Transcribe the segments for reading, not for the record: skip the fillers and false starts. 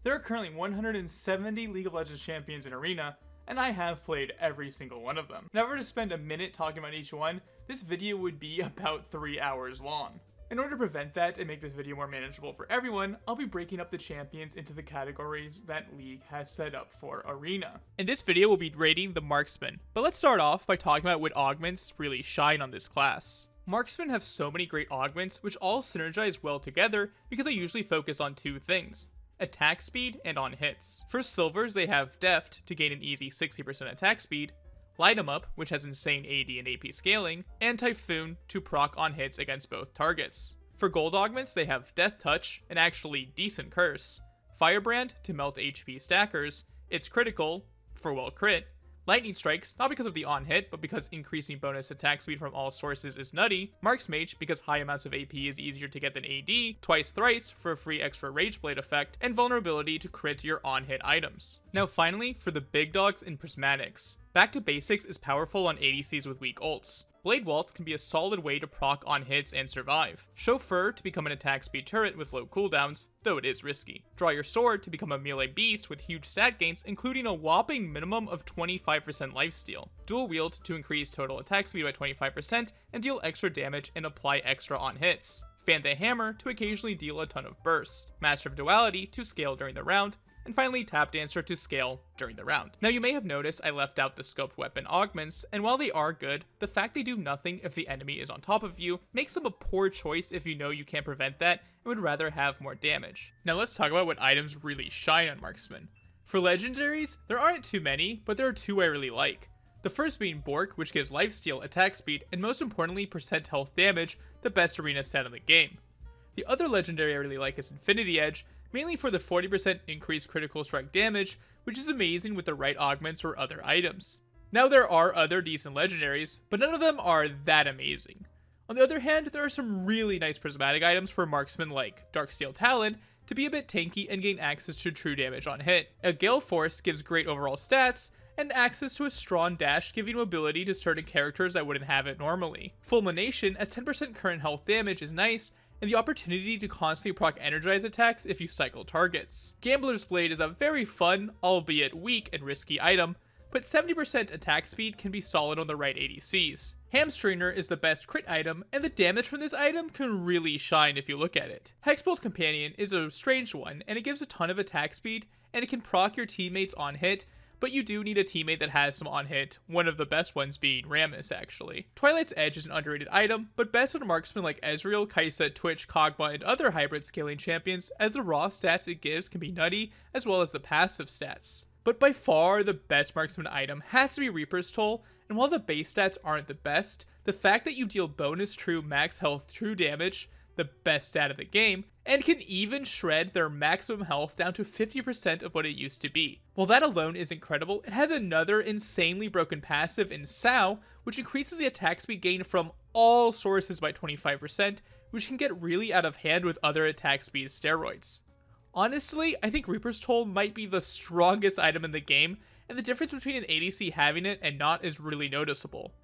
There are currently 170 League of Legends champions in Arena, and I have played every single one of them. If I were to spend a minute talking about each one, this video would be about 3 hours long. In order to prevent that and make this video more manageable for everyone, I'll be breaking up the champions into the categories that League has set up for Arena. In this video, we'll be rating the Marksman, but let's start off by talking about what augments really shine on this class. Marksmen have so many great augments which all synergize well together because they usually focus on two things: attack speed and on hits. For silvers, they have Deft to gain an easy 60% attack speed, Light 'em Up, which has insane AD and AP scaling, and Typhoon to proc on hits against both targets. For gold augments, they have Death Touch, an actually decent curse, Firebrand to melt HP stackers, It's Critical, for well crit, Lightning Strikes, not because of the on hit, but because increasing bonus attack speed from all sources is nutty, Marks Mage because high amounts of AP is easier to get than AD, Twice Thrice for a free extra Rage Blade effect, and Vulnerability to crit your on hit items. Now finally, for the big dogs in Prismatics. Back to Basics is powerful on ADCs with weak ults. Blade Waltz can be a solid way to proc on hits and survive. Chauffeur to become an attack speed turret with low cooldowns, though it is risky. Draw Your Sword to become a melee beast with huge stat gains, including a whopping minimum of 25% lifesteal. Dual Wield to increase total attack speed by 25% and deal extra damage and apply extra on hits. Fan the Hammer to occasionally deal a ton of burst. Master of Duality to scale during the round. And finally, Tap Dancer to scale during the round. Now you may have noticed I left out the scoped weapon augments, and while they are good, the fact they do nothing if the enemy is on top of you makes them a poor choice if you know you can't prevent that and would rather have more damage. Now let's talk about what items really shine on Marksman. For legendaries, there aren't too many, but there are two I really like. The first being Bork, which gives lifesteal, attack speed, and most importantly percent health damage, the best arena stat in the game. The other legendary I really like is Infinity Edge, mainly for the 40% increased critical strike damage, which is amazing with the right augments or other items. Now there are other decent legendaries, but none of them are that amazing. On the other hand, there are some really nice prismatic items for marksmen like Darksteel Talon to be a bit tanky and gain access to true damage on hit. A Gale Force gives great overall stats, and access to a strong dash giving mobility to certain characters that wouldn't have it normally. Fulmination as 10% current health damage is nice, and the opportunity to constantly proc energize attacks if you cycle targets. Gambler's Blade is a very fun, albeit weak and risky item, but 70% attack speed can be solid on the right ADCs. Hamstringer is the best crit item, and the damage from this item can really shine if you look at it. Hexbolt Companion is a strange one, and it gives a ton of attack speed, and it can proc your teammates on hit, but you do need a teammate that has some on hit, one of the best ones being Rammus actually. Twilight's Edge is an underrated item, but best on marksmen like Ezreal, Kaisa, Twitch, Kog Maw, and other hybrid scaling champions, as the raw stats it gives can be nutty, as well as the passive stats. But by far the best marksman item has to be Reaper's Toll, and while the base stats aren't the best, the fact that you deal bonus true max health true damage, the best stat of the game, and can even shred their maximum health down to 50% of what it used to be. While that alone is incredible, it has another insanely broken passive in Sao, which increases the attack speed gain from all sources by 25%, which can get really out of hand with other attack speed steroids. Honestly, I think Reaper's Toll might be the strongest item in the game, and the difference between an ADC having it and not is really noticeable.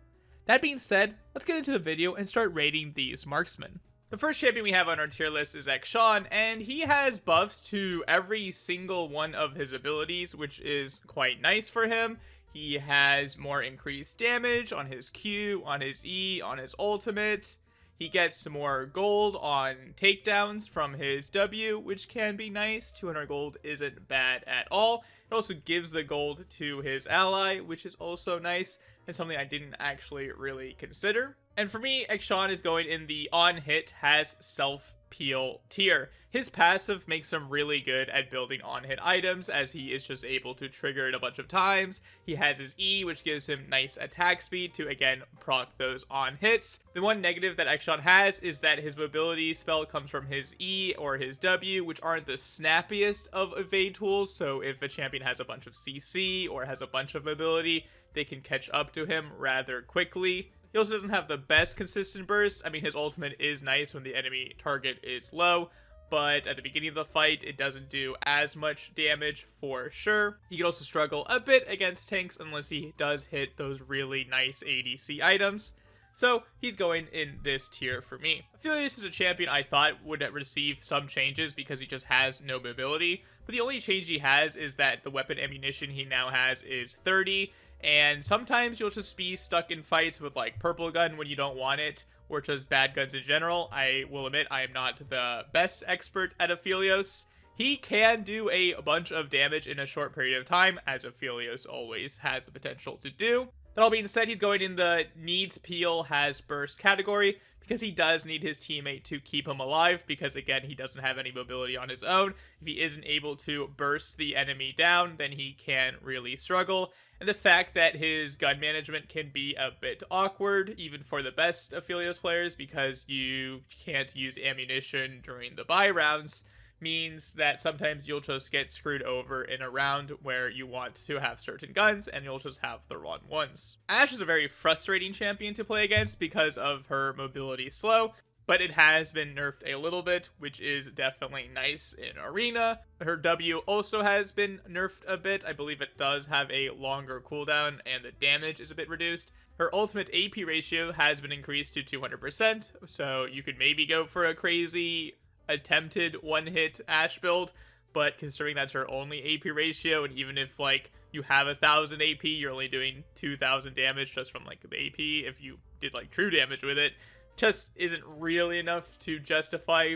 That being said, let's get into the video and start rating these marksmen. The first champion we have on our tier list is Akshan, and he has buffs to every single one of his abilities, which is quite nice for him. He has more increased damage on his Q, on his E, on his ultimate. He gets some more gold on takedowns from his W, which can be nice. 200 gold isn't bad at all. It also gives the gold to his ally, which is also nice, and something I didn't actually really consider. And for me, Akshan is going in the on-hit has self-peel tier. His passive makes him really good at building on-hit items, as he is just able to trigger it a bunch of times. He has his E, which gives him nice attack speed to, again, proc those on-hits. The one negative that Akshan has is that his mobility spell comes from his E or his W, which aren't the snappiest of evade tools, so if a champion has a bunch of CC or has a bunch of mobility, they can catch up to him rather quickly. He also doesn't have the best consistent burst. I mean, his ultimate is nice when the enemy target is low, but at the beginning of the fight, it doesn't do as much damage for sure. He can also struggle a bit against tanks unless he does hit those really nice ADC items. So he's going in this tier for me. Aphelios is a champion I thought would receive some changes because he just has no mobility, but the only change he has is that the weapon ammunition he now has is 30, and sometimes you'll just be stuck in fights with like purple gun when you don't want it, or just bad guns in general. I will admit I am not the best expert at Aphelios. He can do a bunch of damage in a short period of time, as Aphelios always has the potential to do. That all being said, he's going in the needs peel has burst category because he does need his teammate to keep him alive because, again, he doesn't have any mobility on his own. If he isn't able to burst the enemy down, then he can really struggle. And the fact that his gun management can be a bit awkward, even for the best Aphelios players, because you can't use ammunition during the buy rounds, means that sometimes you'll just get screwed over in a round where you want to have certain guns and you'll just have the wrong ones. Ashe is a very frustrating champion to play against because of her mobility slow, but it has been nerfed a little bit, which is definitely nice in Arena. Her W also has been nerfed a bit. I believe it does have a longer cooldown and the damage is a bit reduced. Her ultimate AP ratio has been increased to 200%, so you could maybe go for a crazy attempted one-hit Ashe build, but considering that's her only AP ratio, and even if like you have 1,000 AP, you're only doing 2,000 damage just from like the AP. If you did like true damage with it, just isn't really enough to justify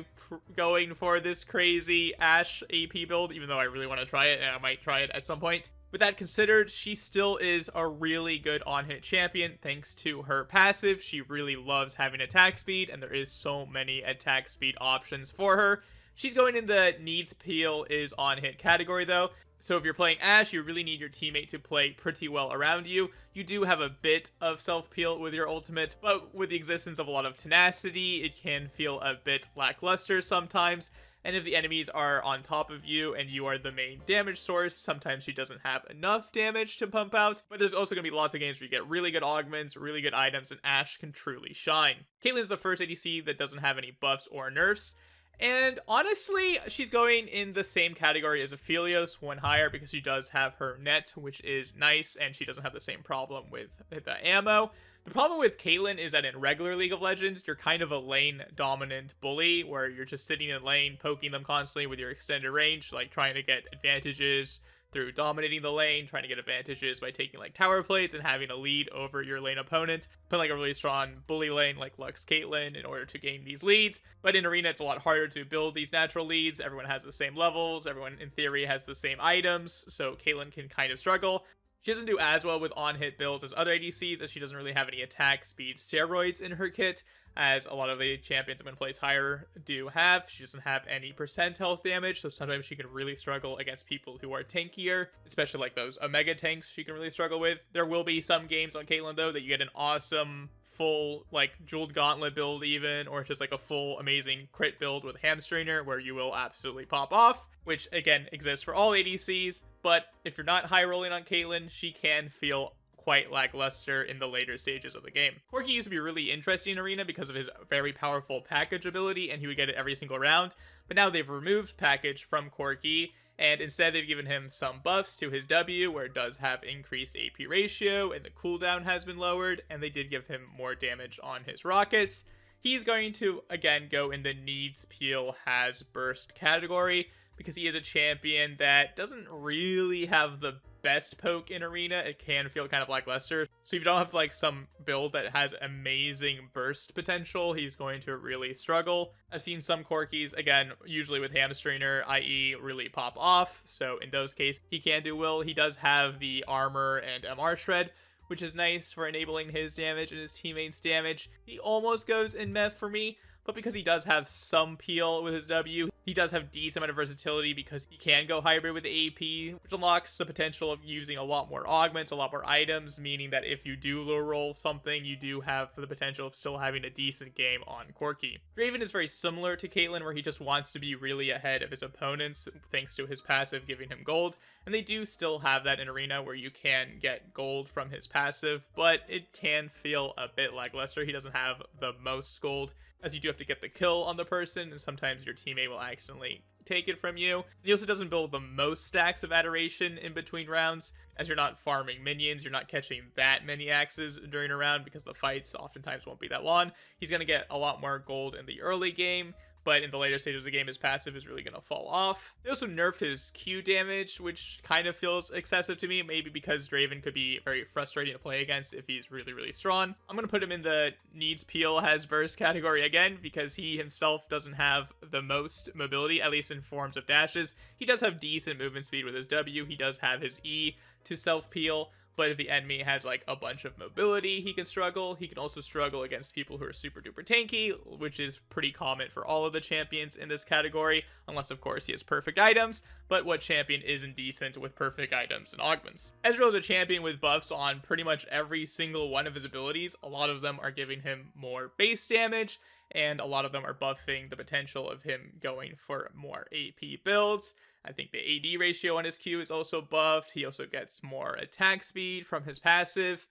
going for this crazy Ashe AP build, even though I really want to try it and I might try it at some point. With that considered, she still is a really good on-hit champion thanks to her passive. She really loves having attack speed, and there is so many attack speed options for her. She's going in the needs peel is on-hit category though, so if you're playing Ashe, you really need your teammate to play pretty well around you. You do have a bit of self-peel with your ultimate, but with the existence of a lot of tenacity, it can feel a bit lackluster sometimes. And if the enemies are on top of you and you are the main damage source, sometimes she doesn't have enough damage to pump out. But there's also going to be lots of games where you get really good augments, really good items, and Ashe can truly shine. Caitlyn is the first ADC that doesn't have any buffs or nerfs. And honestly, she's going in the same category as Aphelios, one higher, because she does have her net, which is nice, and she doesn't have the same problem with the ammo. The problem with Caitlyn is that in regular League of Legends, you're kind of a lane-dominant bully, where you're just sitting in lane, poking them constantly with your extended range, like trying to get advantages through dominating the lane, trying to get advantages by taking like tower plates and having a lead over your lane opponent, playing like a really strong bully lane like Lux Caitlyn in order to gain these leads. But in Arena, it's a lot harder to build these natural leads. Everyone has the same levels, everyone in theory has the same items, so Caitlyn can kind of struggle. She doesn't do as well with on-hit builds as other ADCs, as she doesn't really have any attack speed steroids in her kit, as a lot of the champions when plays higher do have. She doesn't have any percent health damage, so sometimes she can really struggle against people who are tankier, especially like those Omega tanks she can really struggle with. There will be some games on Caitlyn, though, that you get an awesome full like jeweled gauntlet build even, or just like a full amazing crit build with hamstringer where you will absolutely pop off, which again exists for all ADCs. But if you're not high rolling on Caitlyn, she can feel quite lackluster in the later stages of the game. Corki used to be really interesting in Arena because of his very powerful package ability, and he would get it every single round, but now they've removed package from Corki, and instead they've given him some buffs to his W, where it does have increased AP ratio, and the cooldown has been lowered, and they did give him more damage on his rockets. He's going to, again, go in the needs peel has burst category, because he is a champion that doesn't really have the best poke in Arena. It can feel kind of lackluster. So if you don't have like some build that has amazing burst potential, he's going to really struggle. I've seen some Corkis, again, usually with hamstringer, i.e. really pop off. So in those cases, he can do well. He does have the armor and MR shred, which is nice for enabling his damage and his teammates' damage. He almost goes in meth for me, but because he does have some peel with his W, he does have decent amount of versatility because he can go hybrid with the AP, which unlocks the potential of using a lot more augments, a lot more items, meaning that if you do low roll something, you do have the potential of still having a decent game on Corki. Draven is very similar to Caitlyn, where he just wants to be really ahead of his opponents thanks to his passive giving him gold, and they do still have that in Arena where you can get gold from his passive, but it can feel a bit lackluster. He doesn't have the most gold, as you do have to get the kill on the person, and sometimes your teammate will accidentally take it from you. He also doesn't build the most stacks of Adoration in between rounds, as you're not farming minions, you're not catching that many axes during a round because the fights oftentimes won't be that long. He's going to get a lot more gold in the early game, but in the later stages of the game, his passive is really going to fall off. They also nerfed his Q damage, which kind of feels excessive to me, maybe because Draven could be very frustrating to play against if he's really, really strong. I'm going to put him in the needs peel has burst category again, because he himself doesn't have the most mobility, at least in forms of dashes. He does have decent movement speed with his W, he does have his E to self-peel, but if the enemy has like a bunch of mobility, he can struggle. He can also struggle against people who are super duper tanky, which is pretty common for all of the champions in this category, unless of course he has perfect items. But what champion isn't decent with perfect items and augments? Ezreal is a champion with buffs on pretty much every single one of his abilities. A lot of them are giving him more base damage, and a lot of them are buffing the potential of him going for more AP builds. I think the AD ratio on his Q is also buffed. He also gets more attack speed from his passive.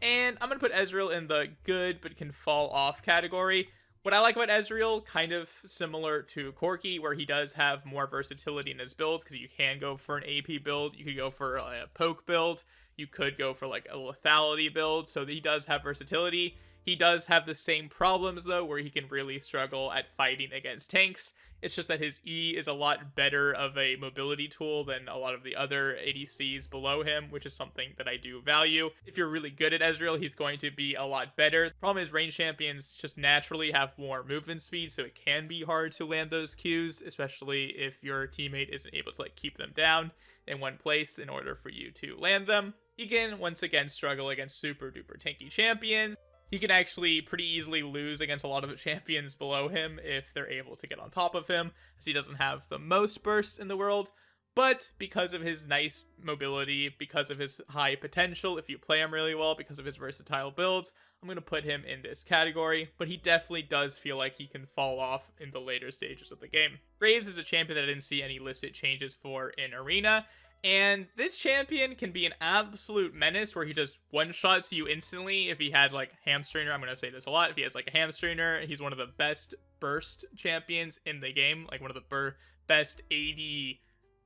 And I'm going to put Ezreal in the good but can fall off category. What I like about Ezreal, kind of similar to Corki, where he does have more versatility in his builds, because you can go for an AP build, you could go for a poke build, you could go for like a lethality build, so he does have versatility. He does have the same problems, though, where he can really struggle at fighting against tanks. It's just that his E is a lot better of a mobility tool than a lot of the other ADCs below him, which is something that I do value. If you're really good at Ezreal, he's going to be a lot better. The problem is range champions just naturally have more movement speed, so it can be hard to land those Qs, especially if your teammate isn't able to like keep them down in one place in order for you to land them. He can, once again, struggle against super duper tanky champions. He can actually pretty easily lose against a lot of the champions below him if they're able to get on top of him, as he doesn't have the most burst in the world. But because of his nice mobility, because of his high potential, if you play him really well, because of his versatile builds, I'm going to put him in this category. But he definitely does feel like he can fall off in the later stages of the game. Graves is a champion that I didn't see any listed changes for in Arena. And this champion can be an absolute menace where he just one-shots you instantly if he has, like, Hamstringer. I'm going to say this a lot. If he has, like, a Hamstringer, he's one of the best burst champions in the game. Like, one of the best AD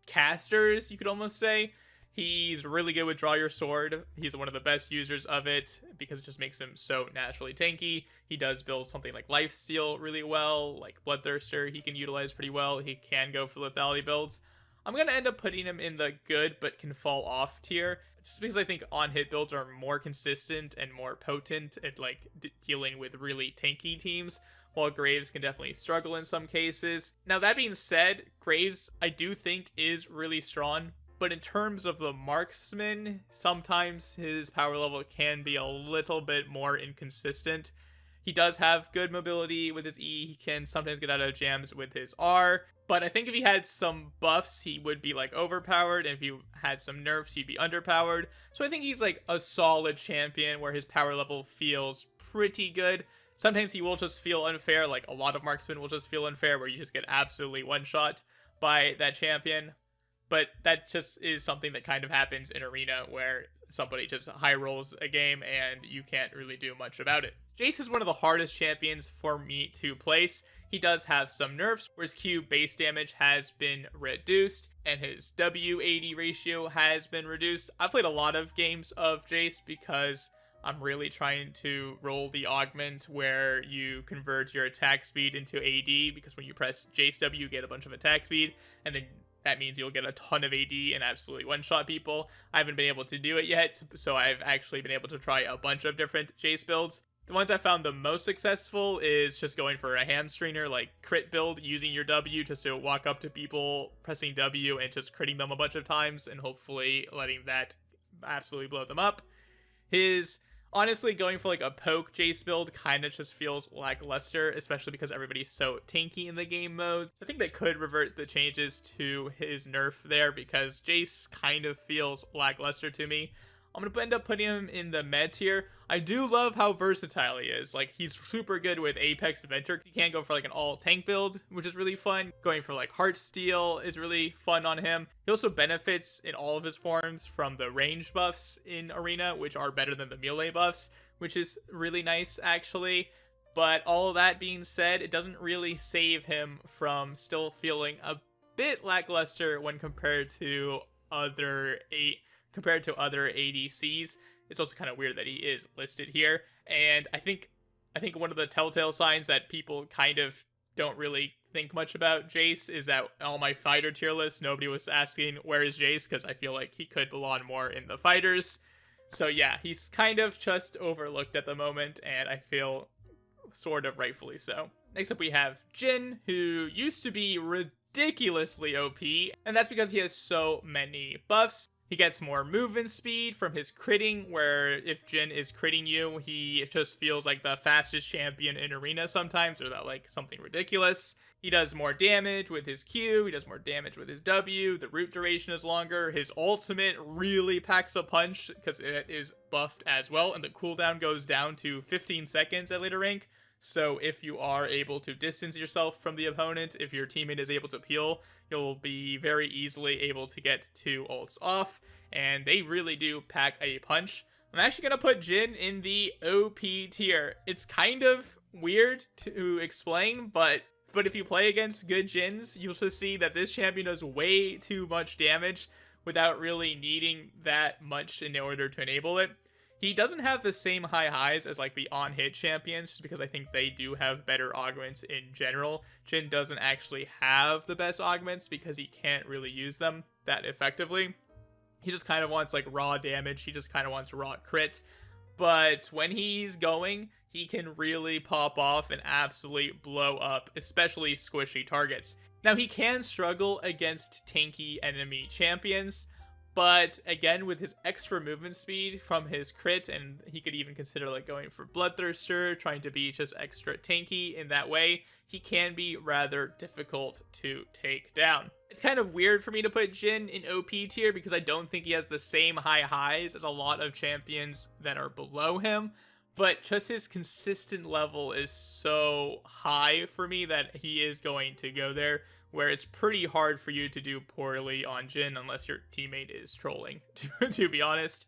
casters, you could almost say. He's really good with Draw Your Sword. He's one of the best users of it because it just makes him so naturally tanky. He does build something like Lifesteal really well, like Bloodthirster he can utilize pretty well. He can go for lethality builds. I'm going to end up putting him in the good but can fall off tier, just because I think on-hit builds are more consistent and more potent at like dealing with really tanky teams, while Graves can definitely struggle in some cases. Now that being said, Graves I do think is really strong, but in terms of the Marksman, sometimes his power level can be a little bit more inconsistent. He does have good mobility with his E, he can sometimes get out of jams with his R, but I think if he had some buffs, he would be like overpowered, and if he had some nerfs, he'd be underpowered. So I think he's like a solid champion where his power level feels pretty good. Sometimes he will just feel unfair, like a lot of marksmen will just feel unfair, where you just get absolutely one-shot by that champion. But that just is something that kind of happens in Arena, where somebody just high rolls a game and you can't really do much about it. Jayce is one of the hardest champions for me to place. He does have some nerfs, where his Q base damage has been reduced and his W-AD ratio has been reduced. I've played a lot of games of Jayce because I'm really trying to roll the augment where you convert your attack speed into AD, because when you press Jayce W, you get a bunch of attack speed, and then that means you'll get a ton of AD and absolutely one-shot people. I haven't been able to do it yet, so I've actually been able to try a bunch of different Jayce builds. The ones I found the most successful is just going for a Hamstringer, like crit build, using your W just to walk up to people, pressing W, and just critting them a bunch of times, and hopefully letting that absolutely blow them up. Honestly, going for like a poke Jayce build kind of just feels lackluster, especially because everybody's so tanky in the game mode. I think they could revert the changes to his nerf there, because Jayce kind of feels lackluster to me. I'm going to end up putting him in the med tier. I do love how versatile he is. Like, he's super good with Apex Adventure. You can go for like an all tank build, which is really fun. Going for like Heartsteel is really fun on him. He also benefits in all of his forms from the range buffs in Arena, which are better than the melee buffs, which is really nice actually. But all of that being said, it doesn't really save him from still feeling a bit lackluster when compared to other ADCs. It's also kind of weird that he is listed here, and I think one of the telltale signs that people kind of don't really think much about Jayce is that all my fighter tier lists, nobody was asking where is Jayce, because I feel like he could belong more in the fighters. So yeah, he's kind of just overlooked at the moment, and I feel sort of rightfully so. Next up we have Jhin, who used to be ridiculously OP, and that's because he has so many buffs. He gets more movement speed from his critting, where if Jhin is critting you, he just feels like the fastest champion in Arena sometimes, or that like something ridiculous. He does more damage with his Q, he does more damage with his W, the root duration is longer, his ultimate really packs a punch because it is buffed as well, and the cooldown goes down to 15 seconds at later rank. So if you are able to distance yourself from the opponent, if your teammate is able to peel, you'll be very easily able to get 2 ults off, and they really do pack a punch. I'm actually going to put Jhin in the OP tier. It's kind of weird to explain, but if you play against good Jhins, you'll just see that this champion does way too much damage without really needing that much in order to enable it. He doesn't have the same high highs as like the on-hit champions, just because I think they do have better augments in general. Jhin doesn't actually have the best augments because he can't really use them that effectively. He just kind of wants like raw damage, he just kind of wants raw crit. But when he's going, he can really pop off and absolutely blow up, especially squishy targets. Now he can struggle against tanky enemy champions, but again, with his extra movement speed from his crit, and he could even consider like going for Bloodthirster, trying to be just extra tanky in that way, he can be rather difficult to take down. It's kind of weird for me to put Jhin in OP tier because I don't think he has the same high highs as a lot of champions that are below him, but just his consistent level is so high for me that he is going to go there, where it's pretty hard for you to do poorly on Jhin unless your teammate is trolling, to be honest.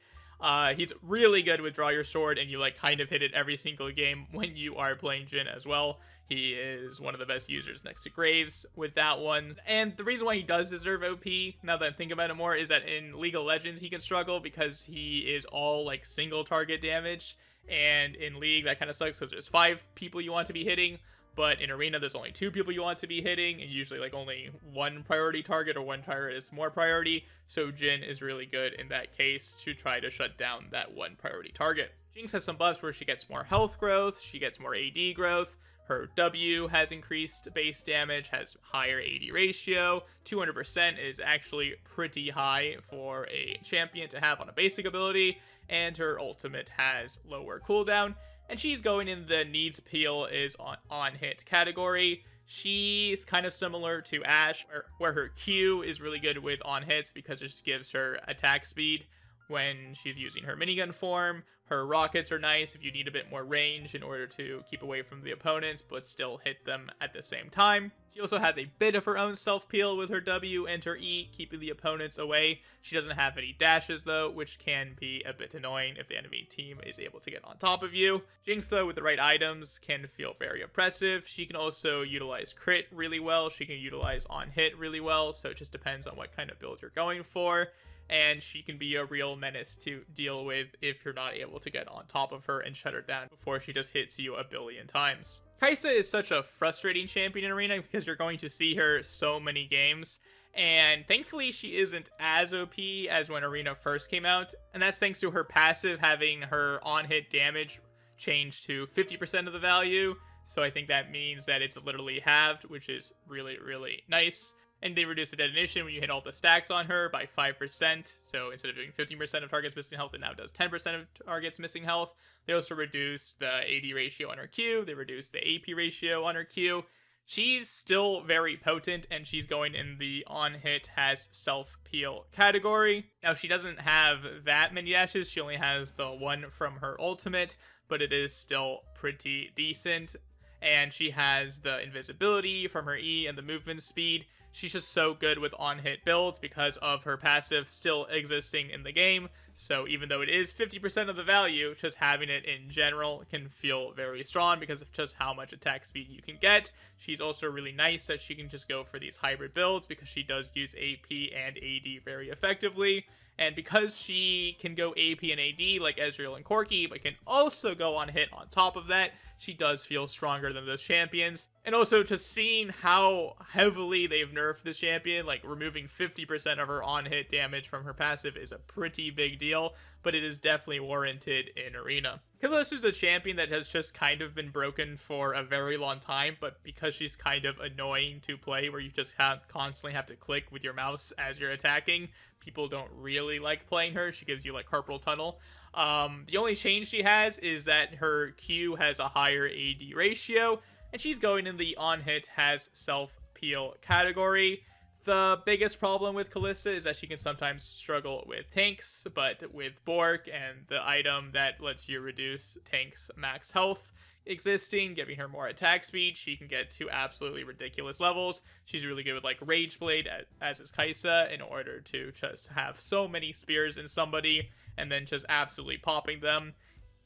He's really good with Draw Your Sword, and you like kind of hit it every single game when you are playing Jhin as well. He is one of the best users next to Graves with that one. And the reason why he does deserve OP, now that I'm thinking about it more, is that in League of Legends he can struggle because he is all like single target damage. And in League that kind of sucks because there's 5 people you want to be hitting. But in Arena, there's only 2 people you want to be hitting, and usually like only 1 priority target or 1 target is more priority. So Jhin is really good in that case to try to shut down that 1 priority target. Jinx has some buffs where she gets more health growth, she gets more AD growth, her W has increased base damage, has higher AD ratio, 200% is actually pretty high for a champion to have on a basic ability, and her ultimate has lower cooldown. And she's going in the needs peel is on hit category. She's kind of similar to Ashe, where her Q is really good with on hits because it just gives her attack speed when she's using her minigun form. Her rockets are nice if you need a bit more range in order to keep away from the opponents, but still hit them at the same time. She also has a bit of her own self-peel with her W and her E, keeping the opponents away. She doesn't have any dashes though, which can be a bit annoying if the enemy team is able to get on top of you. Jinx though, with the right items, can feel very oppressive. She can also utilize crit really well. She can utilize on hit really well, so it just depends on what kind of build you're going for. And she can be a real menace to deal with if you're not able to get on top of her and shut her down before she just hits you a billion times. Kaisa is such a frustrating champion in Arena because you're going to see her so many games, and thankfully she isn't as OP as when Arena first came out, and that's thanks to her passive having her on-hit damage change to 50% of the value, so I think that means that it's literally halved, which is really, really nice. And they reduce the detonation when you hit all the stacks on her by 5%. So instead of doing 15% of targets missing health, it now does 10% of targets missing health. They also reduce the AD ratio on her Q. They reduce the AP ratio on her Q. She's still very potent, and she's going in the on-hit has self-peel category. Now, she doesn't have that many dashes. She only has the 1 from her ultimate, but it is still pretty decent. And she has the invisibility from her E and the movement speed. She's just so good with on-hit builds because of her passive still existing in the game. So even though it is 50% of the value, just having it in general can feel very strong because of just how much attack speed you can get. She's also really nice that she can just go for these hybrid builds because she does use AP and AD very effectively. And because she can go AP and AD like Ezreal and Corki, but can also go on hit on top of that, she does feel stronger than those champions. And also just seeing how heavily they've nerfed this champion, like removing 50% of her on-hit damage from her passive is a pretty big deal, but it is definitely warranted in Arena. Kalista is a champion that has just kind of been broken for a very long time, but because she's kind of annoying to play, where you just constantly have to click with your mouse as you're attacking, people don't really like playing her. She gives you like carpal tunnel. The only change she has is that her Q has a higher AD ratio, and she's going in the on-hit has self-peel category. The biggest problem with Kalista is that she can sometimes struggle with tanks, but with Bork and the item that lets you reduce tanks' max health existing, giving her more attack speed, she can get to absolutely ridiculous levels. She's really good with like Rage Blade, as is Kaisa, in order to just have so many spears in somebody and then just absolutely popping them.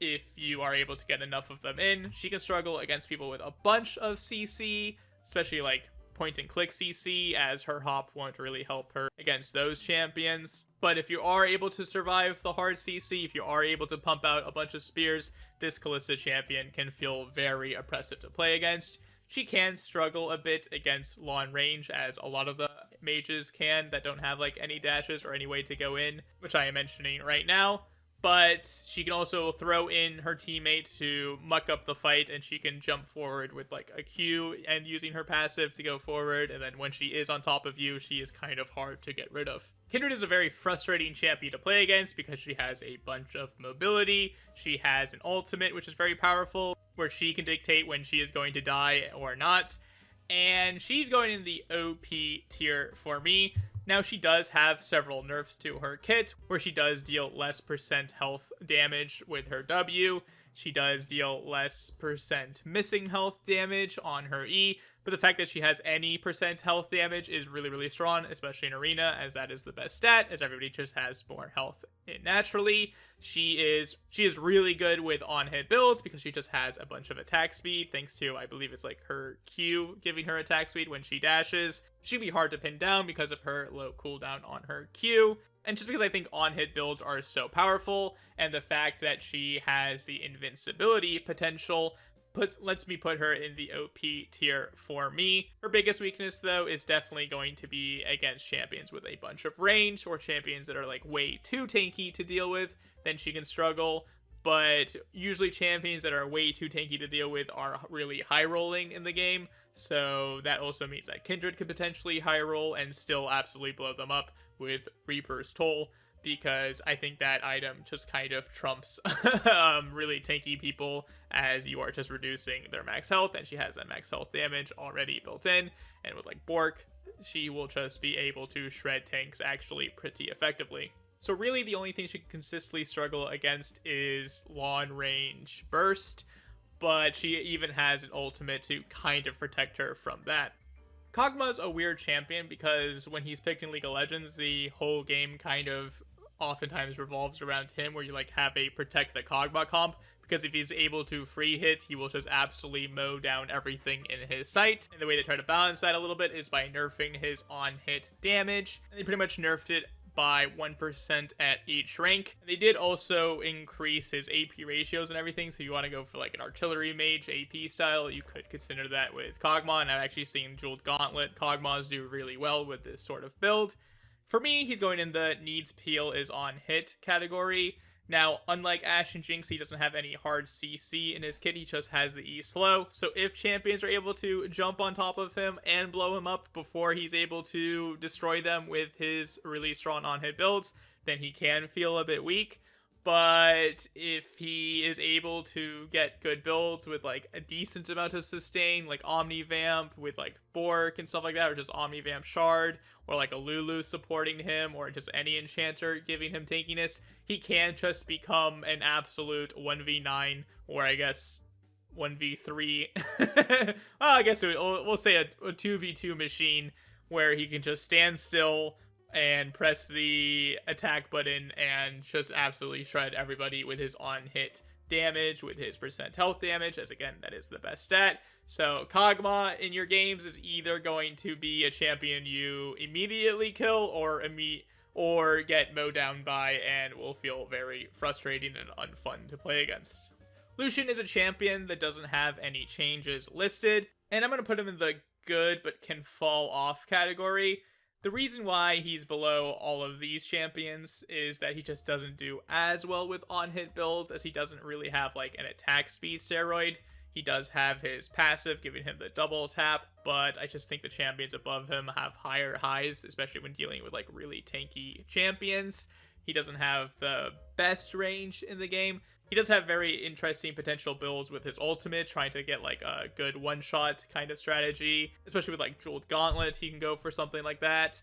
If you are able to get enough of them in, she can struggle against people with a bunch of CC, especially like point and click CC, as her hop won't really help her against those champions. But if you are able to survive the hard CC, if you are able to pump out a bunch of spears, this Kalista champion can feel very oppressive to play against. She can struggle a bit against long range, as a lot of the mages can that don't have like any dashes or any way to go in, which I am mentioning right now. But she can also throw in her teammate to muck up the fight, and she can jump forward with like a Q and using her passive to go forward, and then when she is on top of you, she is kind of hard to get rid of. Kindred is a very frustrating champion to play against because she has a bunch of mobility. She has an ultimate, which is very powerful, where she can dictate when she is going to die or not. And she's going in the OP tier for me. Now, she does have several nerfs to her kit, where she does deal less % health damage with her W. She does deal less % missing health damage on her E, but the fact that she has any % health damage is really, really strong, especially in Arena, as that is the best stat, as everybody just has more health naturally. She is really good with on-hit builds because she just has a bunch of attack speed, thanks to, I believe it's like her Q giving her attack speed when she dashes. She'd be hard to pin down because of her low cooldown on her Q. And just because I think on-hit builds are so powerful, and the fact that she has the invincibility potential lets me put her in the OP tier for me. Her biggest weakness, though, is definitely going to be against champions with a bunch of range, or champions that are like way too tanky to deal with. Then she can struggle. But usually champions that are way too tanky to deal with are really high rolling in the game. So that also means that Kindred could potentially high roll and still absolutely blow them up with Reaper's Toll, because I think that item just kind of trumps really tanky people, as you are just reducing their max health, and she has that max health damage already built in. And with like Bork, she will just be able to shred tanks actually pretty effectively. So really the only thing she can consistently struggle against is long range burst, but she even has an ultimate to kind of protect her from that. Kog Maw's a weird champion because when he's picked in League of Legends, the whole game kind of oftentimes revolves around him, where you like have a protect the Kog Maw comp, because if he's able to free hit, he will just absolutely mow down everything in his sight. And the way they try to balance that a little bit is by nerfing his on-hit damage, and they pretty much nerfed it by 1% at each rank. They did also increase his AP ratios and everything, so you want to go for like an artillery mage AP style, you could consider that with Kog Maw, and I've actually seen Jeweled Gauntlet Kog Maws do really well with this sort of build. For me, he's going in the needs peel is on hit category. Now, unlike Ashe and Jinx, he doesn't have any hard CC in his kit, he just has the E slow. So if champions are able to jump on top of him and blow him up before he's able to destroy them with his really strong on-hit builds, then he can feel a bit weak. But if he is able to get good builds with like a decent amount of sustain, like Omnivamp with like Bork and stuff like that, or just Omnivamp Shard, or like a Lulu supporting him, or just any enchanter giving him tankiness, he can just become an absolute 1v9, or I guess 1v3. Well, I guess we'll say a 2v2 machine, where he can just stand still and press the attack button and just absolutely shred everybody with his on-hit damage, with his percent health damage, as again, that is the best stat. So Kog Maw in your games is either going to be a champion you immediately kill or get mowed down by and will feel very frustrating and unfun to play against. Lucian is a champion that doesn't have any changes listed, and I'm going to put him in the good but can fall off category. The reason why he's below all of these champions is that he just doesn't do as well with on-hit builds, as he doesn't really have like an attack speed steroid. He does have his passive, giving him the double tap, but I just think the champions above him have higher highs, especially when dealing with like really tanky champions. He doesn't have the best range in the game. He does have very interesting potential builds with his ultimate, trying to get like a good one-shot kind of strategy, especially with like Jeweled Gauntlet. He can go for something like that.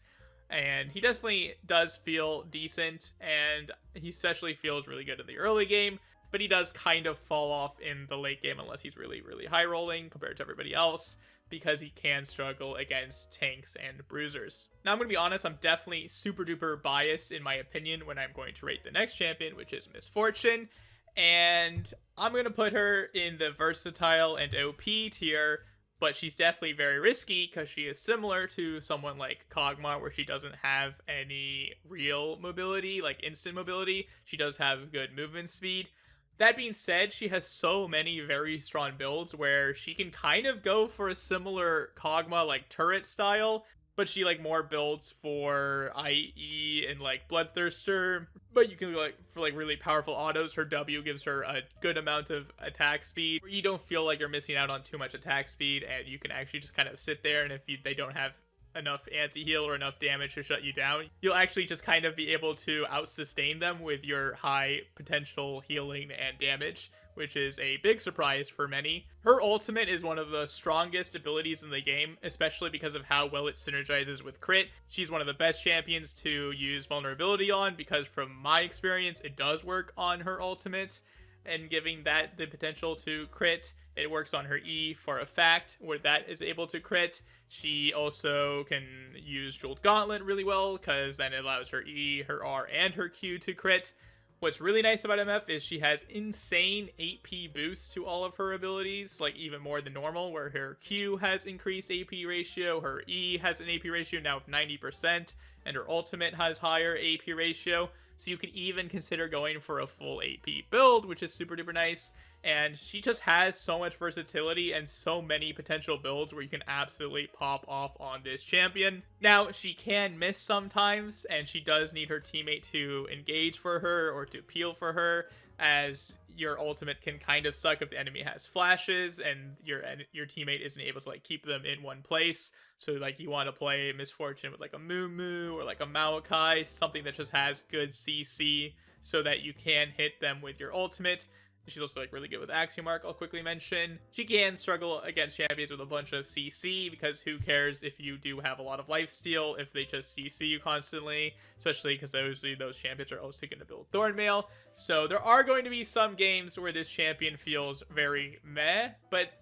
And he definitely does feel decent, and he especially feels really good in the early game, but he does kind of fall off in the late game unless he's really, really high rolling compared to everybody else, because he can struggle against tanks and bruisers. Now, I'm going to be honest, I'm definitely super duper biased in my opinion when I'm going to rate the next champion, which is Misfortune. And I'm going to put her in the versatile and OP tier, but she's definitely very risky because she is similar to someone like Kog Maw, where she doesn't have any real mobility, like instant mobility. She does have good movement speed. That being said, she has so many very strong builds where she can kind of go for a similar Kog Maw like turret style, but she like more builds for IE and like Bloodthirster. But you can like for like really powerful autos, her W gives her a good amount of attack speed. You don't feel like you're missing out on too much attack speed, and you can actually just kind of sit there, and if they don't have enough anti-heal or enough damage to shut you down, you'll actually just kind of be able to out-sustain them with your high potential healing and damage, which is a big surprise for many. Her ultimate is one of the strongest abilities in the game, especially because of how well it synergizes with crit. She's one of the best champions to use vulnerability on, because from my experience, it does work on her ultimate, and giving that the potential to crit. It works on her E for a fact, where that is able to crit. She also can use Jeweled Gauntlet really well, because then it allows her E, her R, and her Q to crit. What's really nice about MF is she has insane AP boosts to all of her abilities, like even more than normal, where her Q has increased AP ratio, her E has an AP ratio now of 90%, and her ultimate has higher AP ratio. So you can even consider going for a full AP build, which is super duper nice. And she just has so much versatility and so many potential builds where you can absolutely pop off on this champion. Now, she can miss sometimes, and she does need her teammate to engage for her or to peel for her, as your ultimate can kind of suck if the enemy has flashes and your teammate isn't able to like keep them in one place. So like you want to play Misfortune with like a Moo or like a Maokai, something that just has good CC so that you can hit them with your ultimate. She's also like really good with Axiom Arc, I'll quickly mention. She can struggle against champions with a bunch of CC, because who cares if you do have a lot of lifesteal if they just CC you constantly, especially because those champions are also going to build Thornmail. So there are going to be some games where this champion feels very meh, but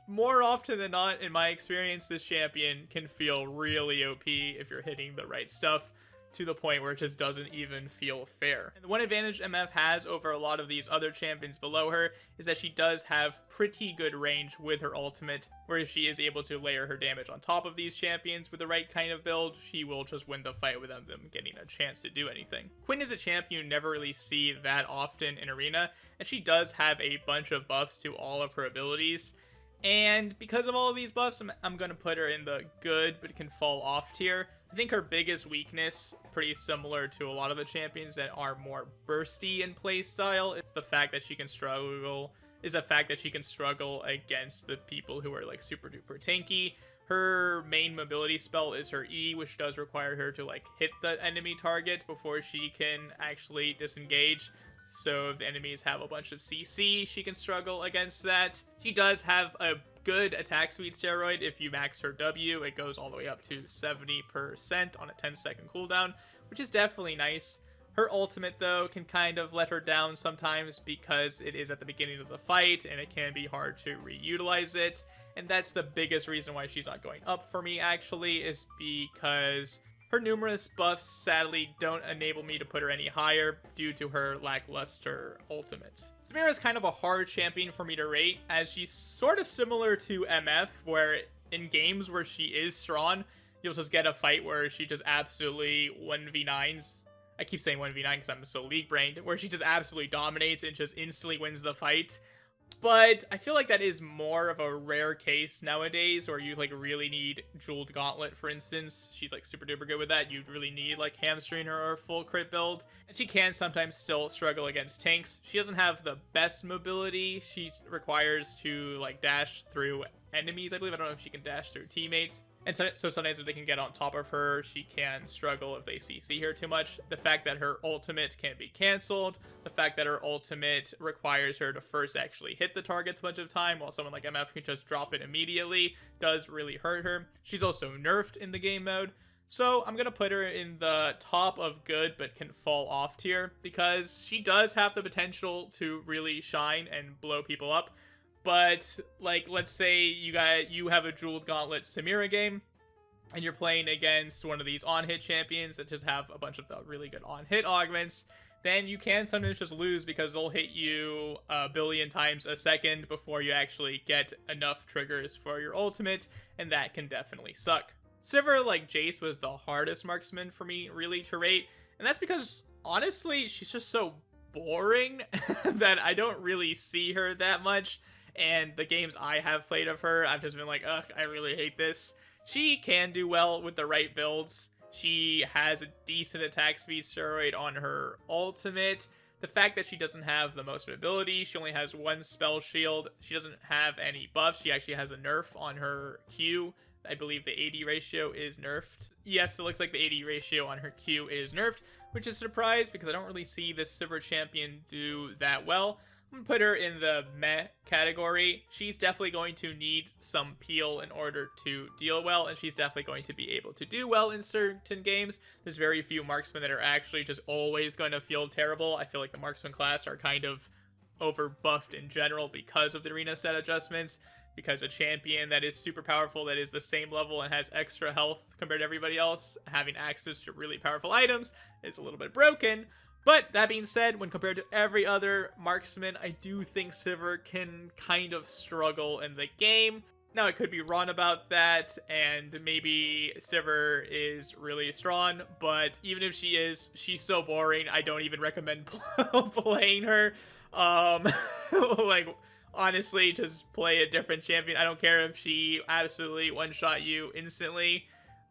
more often than not, in my experience, this champion can feel really OP if you're hitting the right stuff, to the point where it just doesn't even feel fair. And the one advantage MF has over a lot of these other champions below her is that she does have pretty good range with her ultimate, where if she is able to layer her damage on top of these champions with the right kind of build, she will just win the fight without them getting a chance to do anything. Quinn is a champion you never really see that often in Arena, and she does have a bunch of buffs to all of her abilities. And because of all of these buffs, I'm going to put her in the good but can fall off tier. I think her biggest weakness, pretty similar to a lot of the champions that are more bursty in playstyle, is the fact that she can struggle against the people who are like super duper tanky. Her main mobility spell is her E, which does require her to like hit the enemy target before she can actually disengage. So if the enemies have a bunch of CC, she can struggle against that. She does have a good attack speed steroid. If you max her W, it goes all the way up to 70% on a 10-second cooldown, which is definitely nice. Her ultimate, though, can kind of let her down sometimes because it is at the beginning of the fight, and it can be hard to reutilize it. and that's the biggest reason why she's not going up for me, actually, is because her numerous buffs sadly don't enable me to put her any higher due to her lackluster ultimate. Samira is kind of a hard champion for me to rate, as she's sort of similar to MF, where in games where she is strong, you'll just get a fight where she just absolutely 1v9s. I keep saying 1v9 because I'm so league-brained, where she just absolutely dominates and just instantly wins the fight. But I feel like that is more of a rare case nowadays, where you like really need Jeweled Gauntlet, for instance. She's like super duper good with that. You'd really need like Hamstring her or full crit build. And she can sometimes still struggle against tanks. She doesn't have the best mobility. She requires to like dash through enemies, I believe. I don't know if she can dash through teammates. And so sometimes if they can get on top of her, she can struggle if they CC her too much. The fact that her ultimate can be canceled, the fact that her ultimate requires her to first actually hit the targets a bunch of time, while someone like MF can just drop it immediately, does really hurt her. She's also nerfed in the game mode. So I'm going to put her in the top of good but can fall off tier, because she does have the potential to really shine and blow people up. But, like, let's say you have a Jeweled Gauntlet Samira game, and you're playing against one of these on-hit champions that just have a bunch of the really good on-hit augments, then you can sometimes just lose because they'll hit you a billion times a second before you actually get enough triggers for your ultimate, and that can definitely suck. Sivir, like Jayce, was the hardest marksman for me, really, to rate, and that's because, honestly, she's just so boring that I don't really see her that much. And the games I have played of her, I've just been like, ugh, I really hate this. She can do well with the right builds. She has a decent attack speed steroid on her ultimate. The fact that she doesn't have the most mobility, she only has one spell shield, she doesn't have any buffs, she actually has a nerf on her Q. I believe the AD ratio is nerfed. Yes, it looks like the AD ratio on her Q is nerfed, which is a surprise because I don't really see this Sivir champion do that well. I'm going to put her in the meh category. She's definitely going to need some peel in order to deal well, and she's definitely going to be able to do well in certain games. There's very few marksmen that are actually just always going to feel terrible. I feel like the marksman class are kind of over-buffed in general because of the arena set adjustments, because a champion that is super powerful, that is the same level and has extra health compared to everybody else, having access to really powerful items, is a little bit broken. But that being said, when compared to every other marksman, I do think Sivir can kind of struggle in the game. Now, I could be wrong about that, and maybe Sivir is really strong, but even if she is, she's so boring, I don't even recommend playing her. Like, honestly, just play a different champion. I don't care if she absolutely one-shot you instantly.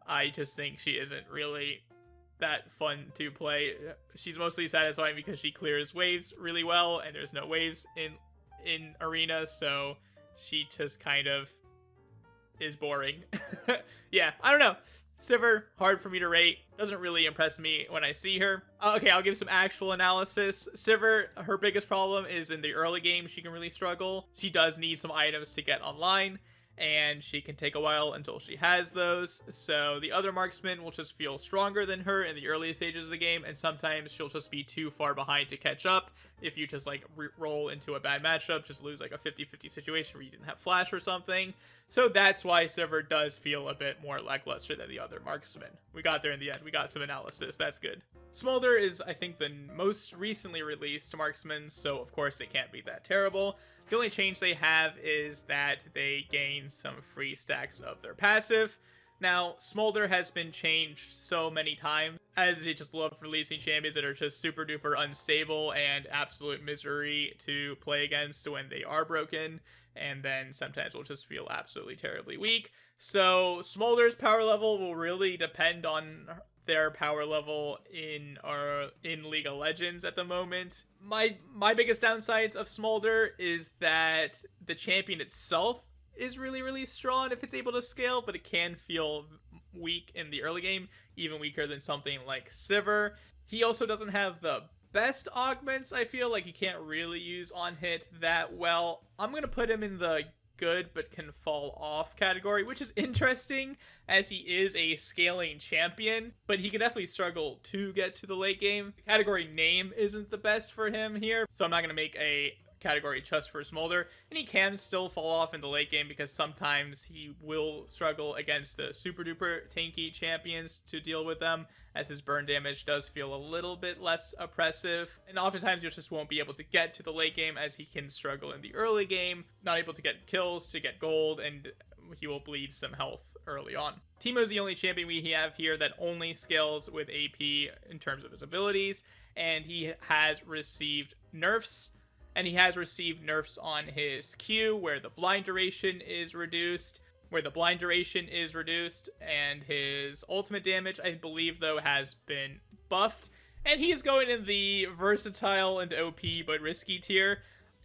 I just think she isn't really that fun to play. She's mostly satisfying because she clears waves really well, and there's no waves in arena, so she just kind of is boring. Yeah, I don't know. Sivir, hard for me to rate. Doesn't really impress me when I see her. Okay, I'll give some actual analysis. Sivir, her biggest problem is in the early game, she can really struggle. She does need some items to get online, and she can take a while until she has those. So the other marksmen will just feel stronger than her in the early stages of the game, and sometimes she'll just be too far behind to catch up. If you just like roll into a bad matchup, just lose like a 50-50 situation where you didn't have flash or something. So that's why Sivir does feel a bit more lackluster than the other marksmen. We got there in the end. We got some analysis. That's good. Smolder is, I think, the most recently released marksman, so of course they can't be that terrible. The only change they have is that they gain some free stacks of their passive. Now, Smolder has been changed so many times, as they just love releasing champions that are just super duper unstable and absolute misery to play against when they are broken, and then sometimes will just feel absolutely terribly weak. So Smolder's power level will really depend on their power level in League of Legends at the moment. My biggest downsides of Smolder is that the champion itself is really, really strong if it's able to scale, but it can feel weak in the early game, even weaker than something like Sivir. He also doesn't have the best augments. I feel like he can't really use on hit that well. I'm gonna put him in the good but can fall off category, which is interesting as he is a scaling champion, but he can definitely struggle to get to the late game. The category name isn't the best for him here, so I'm not going to make a category just for Smolder, and he can still fall off in the late game because sometimes he will struggle against the super duper tanky champions to deal with them, as his burn damage does feel a little bit less oppressive, and oftentimes you just won't be able to get to the late game as he can struggle in the early game, not able to get kills, to get gold, and he will bleed some health early on. Teemo's the only champion we have here that only scales with AP in terms of his abilities, and he has received nerfs. And he has received nerfs on his Q, where the blind duration is reduced, and his ultimate damage, I believe, though, has been buffed. And he's going in the versatile and OP but risky tier.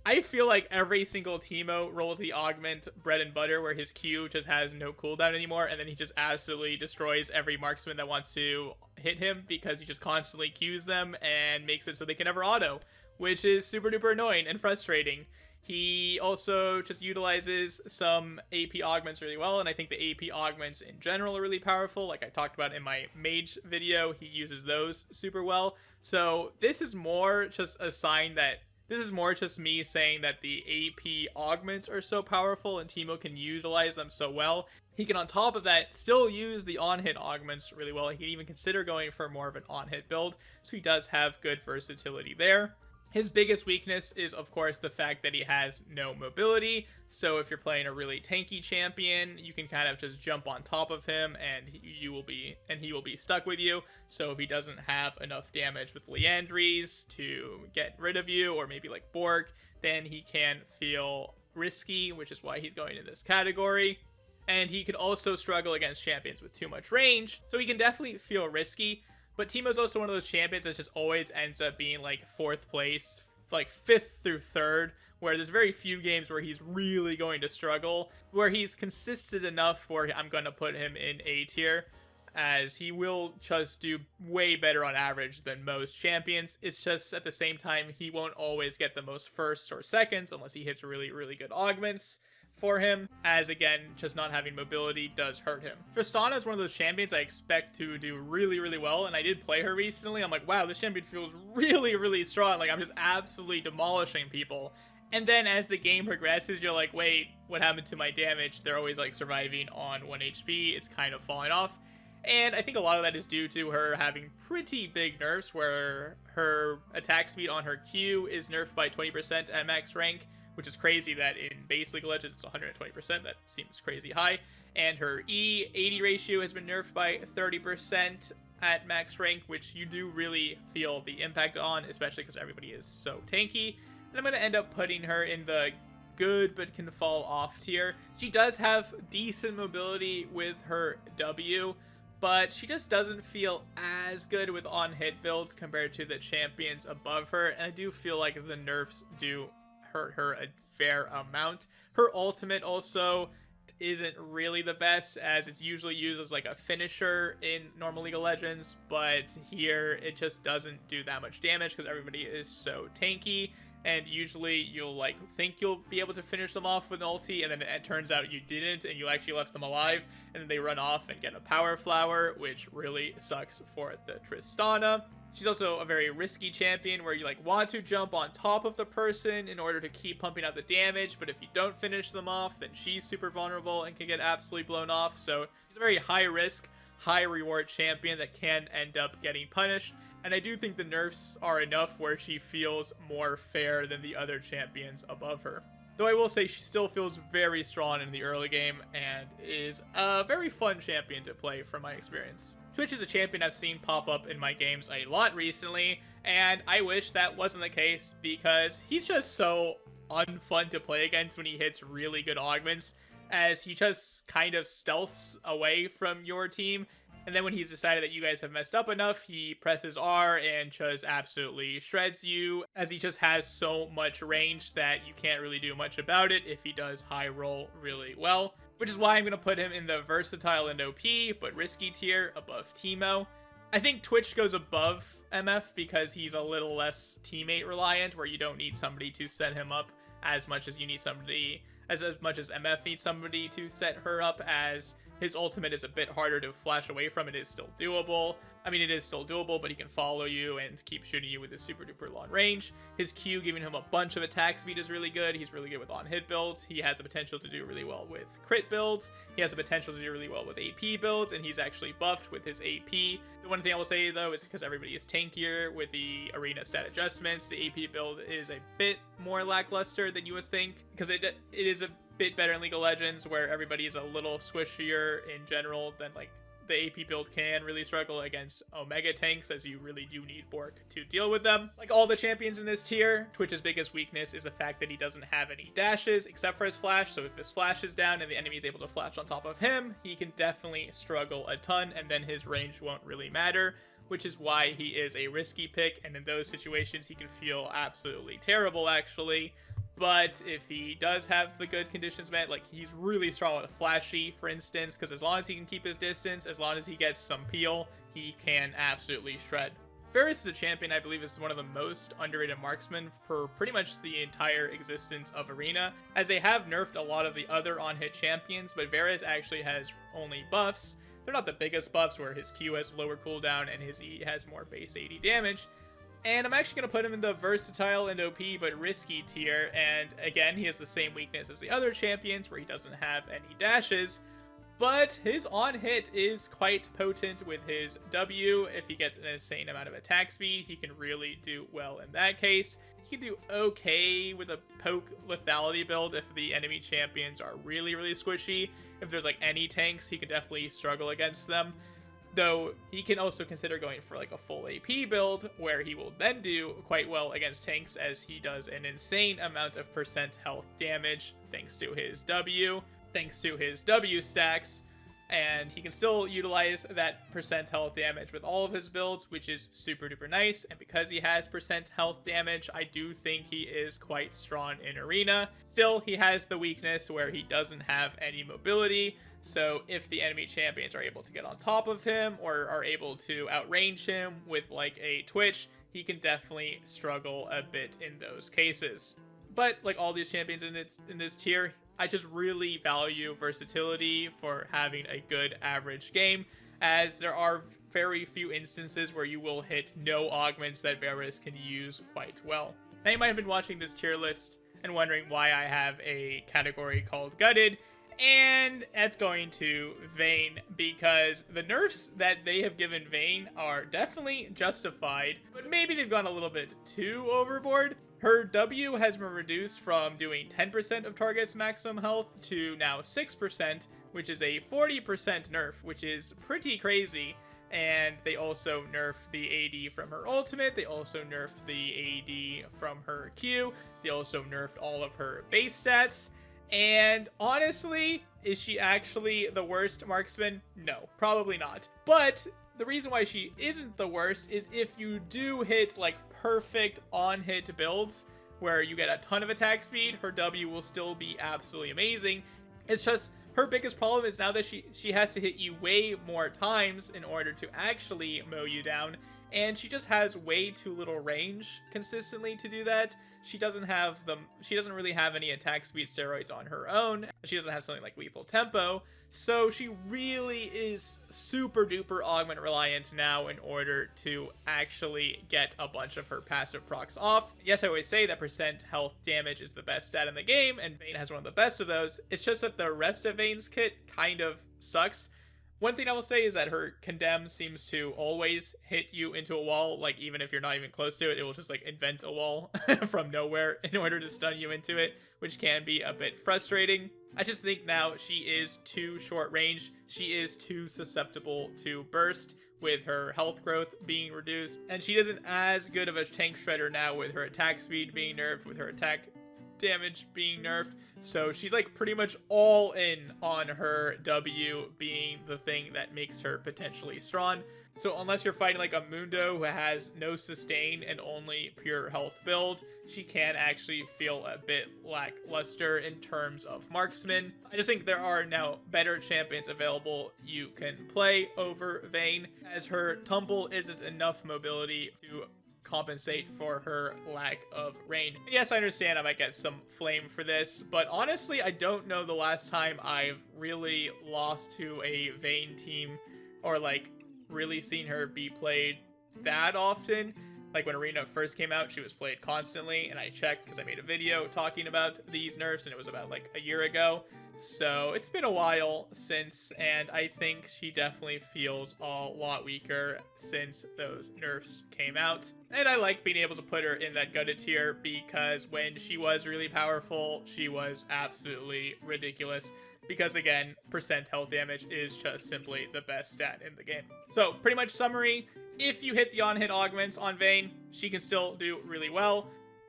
I feel like every single Teemo rolls the augment bread and butter, where his Q just has no cooldown anymore, and then he just absolutely destroys every marksman that wants to hit him because he just constantly Qs them and makes it so they can never auto, which is super duper annoying and frustrating. He also just utilizes some AP augments really well, and I think the AP augments in general are really powerful. Like I talked about in my mage video, he uses those super well. So this is more just a sign that this is more just me saying that the AP augments are so powerful and Teemo can utilize them so well. He can, on top of that, still use the on-hit augments really well. He can even consider going for more of an on-hit build, so he does have good versatility there. His biggest weakness is, of course, the fact that he has no mobility. So if you're playing a really tanky champion, you can kind of just jump on top of him and he will be stuck with you. So if he doesn't have enough damage with Liandry's to get rid of you, or maybe like Borg, then he can feel risky, which is why he's going in this category. And he could also struggle against champions with too much range, so he can definitely feel risky. But Teemo's also one of those champions that just always ends up being like 4th place, like 5th through 3rd, where there's very few games where he's really going to struggle, where he's consistent enough where I'm going to put him in A tier, as he will just do way better on average than most champions. It's just at the same time, he won't always get the most firsts or seconds unless he hits really, really good augments for him, as again, just not having mobility does hurt him. Tristana is one of those champions I expect to do really, really well, and I did play her recently. I'm like, wow, this champion feels really, really strong. Like, I'm just absolutely demolishing people. And then as the game progresses, you're like, wait, what happened to my damage? They're always like surviving on 1 HP. It's kind of falling off. And I think a lot of that is due to her having pretty big nerfs, where her attack speed on her Q is nerfed by 20% at max rank, which is crazy that in base League of Legends it's 120%. That seems crazy high. And her E80 ratio has been nerfed by 30% at max rank, which you do really feel the impact on, especially because everybody is so tanky. And I'm going to end up putting her in the good but can fall off tier. She does have decent mobility with her W, but she just doesn't feel as good with on-hit builds compared to the champions above her. And I do feel like the nerfs do hurt her a fair amount. Her ultimate also isn't really the best, as it's usually used as like a finisher in normal League of Legends, but here it just doesn't do that much damage because everybody is so tanky, and usually you'll like think you'll be able to finish them off with an ulti, and then it turns out you didn't and you actually left them alive, and then they run off and get a power flower, which really sucks for the Tristana. She's also a very risky champion where you like want to jump on top of the person in order to keep pumping out the damage, but if you don't finish them off, then she's super vulnerable and can get absolutely blown off. So she's a very high risk, high reward champion that can end up getting punished. And I do think the nerfs are enough where she feels more fair than the other champions above her. Though I will say she still feels very strong in the early game and is a very fun champion to play from my experience. Twitch is a champion I've seen pop up in my games a lot recently, and I wish that wasn't the case because he's just so unfun to play against when he hits really good augments, as he just kind of stealths away from your team. And then when he's decided that you guys have messed up enough, he presses R and just absolutely shreds you, as he just has so much range that you can't really do much about it if he does high roll really well. Which is why I'm going to put him in the versatile and OP, but risky tier above Teemo. I think Twitch goes above MF because he's a little less teammate reliant, where you don't need somebody to set him up as much as you need somebody, as much as MF needs somebody to set her up, as his ultimate is a bit harder to flash away from. It is still doable. I mean, it is still doable, but he can follow you and keep shooting you with his super duper long range. His Q giving him a bunch of attack speed is really good. He's really good with on-hit builds. He has the potential to do really well with crit builds. He has the potential to do really well with AP builds, and he's actually buffed with his AP. The one thing I will say, though, is because everybody is tankier with the arena stat adjustments, the AP build is a bit more lackluster than you would think, because it is a bit better in League of Legends, where everybody is a little squishier in general than, like, the AP build can really struggle against Omega tanks, as you really do need Bork to deal with them. Like all the champions in this tier, Twitch's biggest weakness is the fact that he doesn't have any dashes except for his flash, so if his flash is down and the enemy is able to flash on top of him, he can definitely struggle a ton, and then his range won't really matter, which is why he is a risky pick, and in those situations he can feel absolutely terrible actually. But if he does have the good conditions met, like he's really strong with Flashy, for instance, because as long as he can keep his distance, as long as he gets some peel, he can absolutely shred. Varus is a champion I believe is one of the most underrated marksmen for pretty much the entire existence of Arena, as they have nerfed a lot of the other on-hit champions, but Varus actually has only buffs. They're not the biggest buffs, where his Q has lower cooldown and his E has more base 80 damage. And I'm actually going to put him in the versatile and OP but risky tier, and again, he has the same weakness as the other champions, where he doesn't have any dashes, but his on-hit is quite potent with his W. If he gets an insane amount of attack speed, he can really do well in that case. He can do okay with a poke lethality build if the enemy champions are really, really squishy. If there's like any tanks, he can definitely struggle against them. Though he can also consider going for like a full AP build, where he will then do quite well against tanks, as he does an insane amount of percent health damage thanks to his W stacks, and he can still utilize that percent health damage with all of his builds, which is super duper nice. And because he has percent health damage, I do think he is quite strong in Arena. Still, he has the weakness where he doesn't have any mobility, so if the enemy champions are able to get on top of him or are able to outrange him with like a Twitch, he can definitely struggle a bit in those cases. But like all these champions in this tier, I just really value versatility for having a good average game, as there are very few instances where you will hit no augments that Varus can use quite well. Now you might have been watching this tier list and wondering why I have a category called Gutted, and that's going to Vayne, because the nerfs that they have given Vayne are definitely justified, but maybe they've gone a little bit too overboard. Her W has been reduced from doing 10% of target's maximum health to now 6%, which is a 40% nerf, which is pretty crazy. And they also nerfed the AD from her ultimate, they also nerfed the AD from her Q, they also nerfed all of her base stats. And honestly, is she actually the worst marksman? No, probably not. But the reason why she isn't the worst is if you do hit like perfect on-hit builds where you get a ton of attack speed, her W will still be absolutely amazing. It's just her biggest problem is now that she has to hit you way more times in order to actually mow you down, and she just has way too little range consistently to do that. She doesn't really have any attack speed steroids on her own. She doesn't have something like lethal tempo. So she really is super duper augment reliant now in order to actually get a bunch of her passive procs off. Yes, I always say that percent health damage is the best stat in the game, and Vayne has one of the best of those. It's just that the rest of Vayne's kit kind of sucks. One thing I will say is that her Condemn seems to always hit you into a wall, like even if you're not even close to it, it will just like invent a wall from nowhere in order to stun you into it, which can be a bit frustrating. I just think now she is too short range, she is too susceptible to burst with her health growth being reduced, and she isn't as good of a tank shredder now with her attack speed being nerfed, with her attack damage being nerfed. So she's like pretty much all in on her W being the thing that makes her potentially strong. So unless you're fighting like a Mundo who has no sustain and only pure health build, she can actually feel a bit lackluster in terms of marksman. I just think there are now better champions available you can play over Vayne, as her tumble isn't enough mobility to compensate for her lack of range. And yes, I understand I might get some flame for this, but honestly, I don't know the last time I've really lost to a Vayne team, or like really seen her be played that often. Like when Arena first came out, she was played constantly, and I checked because I made a video talking about these nerfs, and it was about like a year ago. So it's been a while since, and I think she definitely feels a lot weaker since those nerfs came out. And I like being able to put her in that gutted tier because when she was really powerful, she was absolutely ridiculous. Because again, percent health damage is just simply the best stat in the game. So pretty much summary, if you hit the on-hit augments on Vayne, she can still do really well.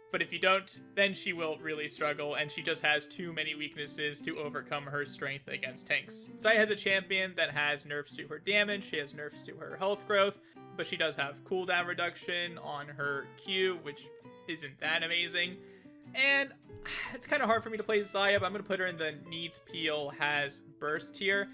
But if you don't, then she will really struggle, and she just has too many weaknesses to overcome her strength against tanks. Xayah has a champion that has nerfs to her damage, she has nerfs to her health growth, but she does have cooldown reduction on her Q, which isn't that amazing. And it's kind of hard for me to play Xayah, but I'm going to put her in the needs peel has burst tier.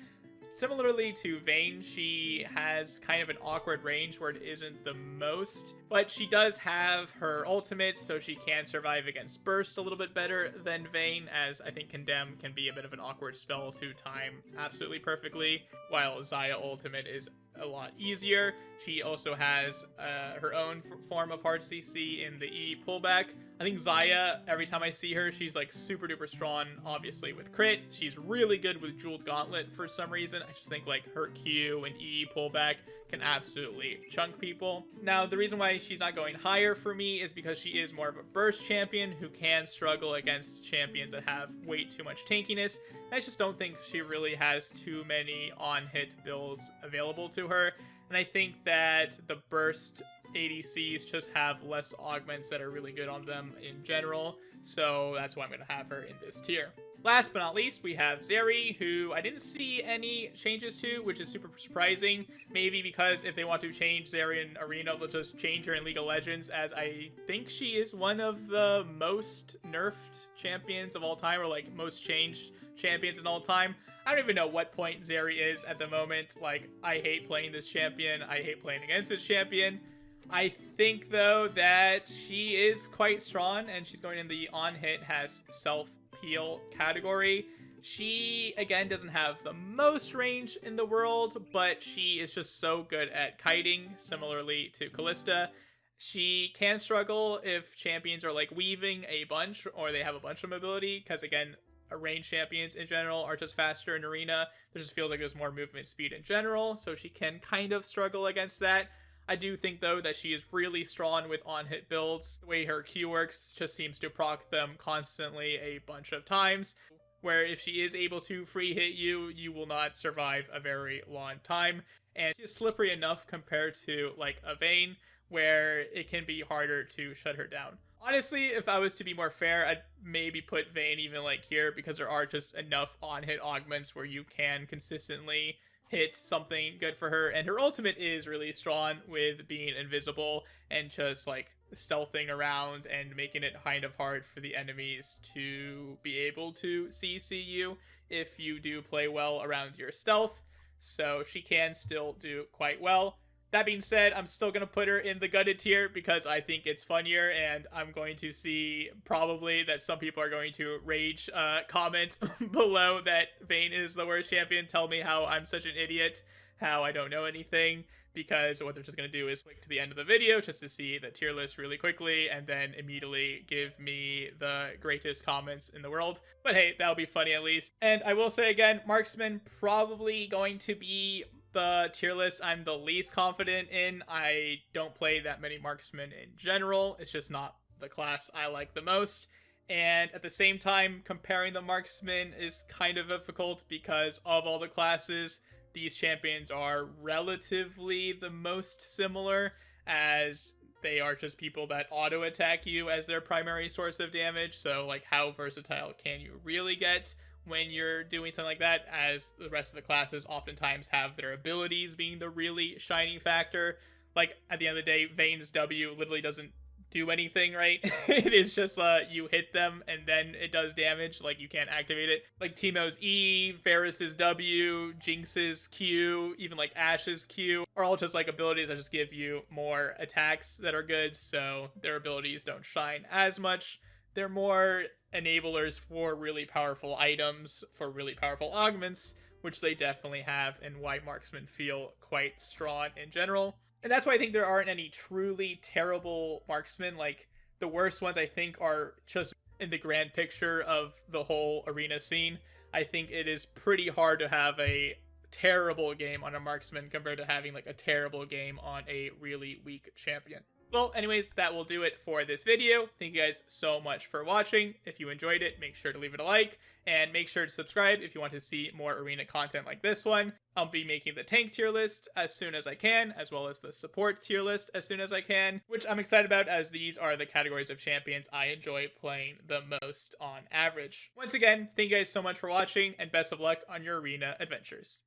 Similarly to Vayne, she has kind of an awkward range where it isn't the most, but she does have her ultimate, so she can survive against burst a little bit better than Vayne, as I think Condemn can be a bit of an awkward spell to time absolutely perfectly, while Xayah ultimate is a lot easier. She also has her own form of hard CC in the E pullback. I think Xayah, every time I see her, she's like super duper strong, obviously with crit. She's really good with Jeweled Gauntlet for some reason. I just think like her Q and E pullback can absolutely chunk people. Now, the reason why she's not going higher for me is because she is more of a burst champion who can struggle against champions that have way too much tankiness. I just don't think she really has too many on-hit builds available to her. And I think that the burst ADCs just have less augments that are really good on them in general. So that's why I'm going to have her in this tier. Last but not least, we have Zerri, who I didn't see any changes to, which is super surprising. Maybe because if they want to change Zerri in Arena, they'll just change her in League of Legends, as I think she is one of the most nerfed champions of all time, or like most changed champions in all time. I don't even know what point Zerri is at the moment. Like, I hate playing this champion. I hate playing against this champion. I think, though, that she is quite strong, and she's going in the on-hit has self-heal category. She, again, doesn't have the most range in the world, but she is just so good at kiting, similarly to Kalista. She can struggle if champions are, like, weaving a bunch, or they have a bunch of mobility, because, again, range champions in general are just faster in Arena. It just feels like there's more movement speed in general, so she can kind of struggle against that. I do think, though, that she is really strong with on-hit builds. The way her Q works just seems to proc them constantly a bunch of times, where if she is able to free hit you, you will not survive a very long time. And she's slippery enough compared to, like, a Vayne, where it can be harder to shut her down. Honestly, if I was to be more fair, I'd maybe put Vayne even, like, here, because there are just enough on-hit augments where you can consistently hit something good for her, and her ultimate is really strong with being invisible and just like stealthing around and making it kind of hard for the enemies to be able to CC you if you do play well around your stealth, so she can still do quite well. That being said, I'm still going to put her in the gutted tier because I think it's funnier, and I'm going to see probably that some people are going to rage comment below that Vayne is the worst champion, tell me how I'm such an idiot, how I don't know anything, because what they're just going to do is click to the end of the video just to see the tier list really quickly and then immediately give me the greatest comments in the world. But hey, that'll be funny at least. And I will say again, Marksman probably going to be the tier list I'm the least confident in. I don't play that many Marksmen in general. It's just not the class I like the most. And at the same time, comparing the Marksmen is kind of difficult because of all the classes, these champions are relatively the most similar, as they are just people that auto attack you as their primary source of damage. So like, how versatile can you really get when you're doing something like that, as the rest of the classes oftentimes have their abilities being the really shining factor. Like, at the end of the day, Vayne's W literally doesn't do anything, right? It is just you hit them and then it does damage, like you can't activate it. Like Teemo's E, Varus's W, Jinx's Q, even like Ashe's Q are all just like abilities that just give you more attacks that are good, so their abilities don't shine as much. They're more enablers for really powerful items, for really powerful augments, which they definitely have, and why Marksmen feel quite strong in general. And that's why I think there aren't any truly terrible Marksmen. Like, the worst ones I think are just in the grand picture of the whole arena scene. I think it is pretty hard to have a terrible game on a Marksman compared to having like a terrible game on a really weak champion. Well, anyways, that will do it for this video. Thank you guys so much for watching. If you enjoyed it, make sure to leave it a like, and make sure to subscribe if you want to see more arena content like this one. I'll be making the tank tier list as soon as I can, as well as the support tier list as soon as I can, which I'm excited about as these are the categories of champions I enjoy playing the most on average. Once again, thank you guys so much for watching, and best of luck on your arena adventures.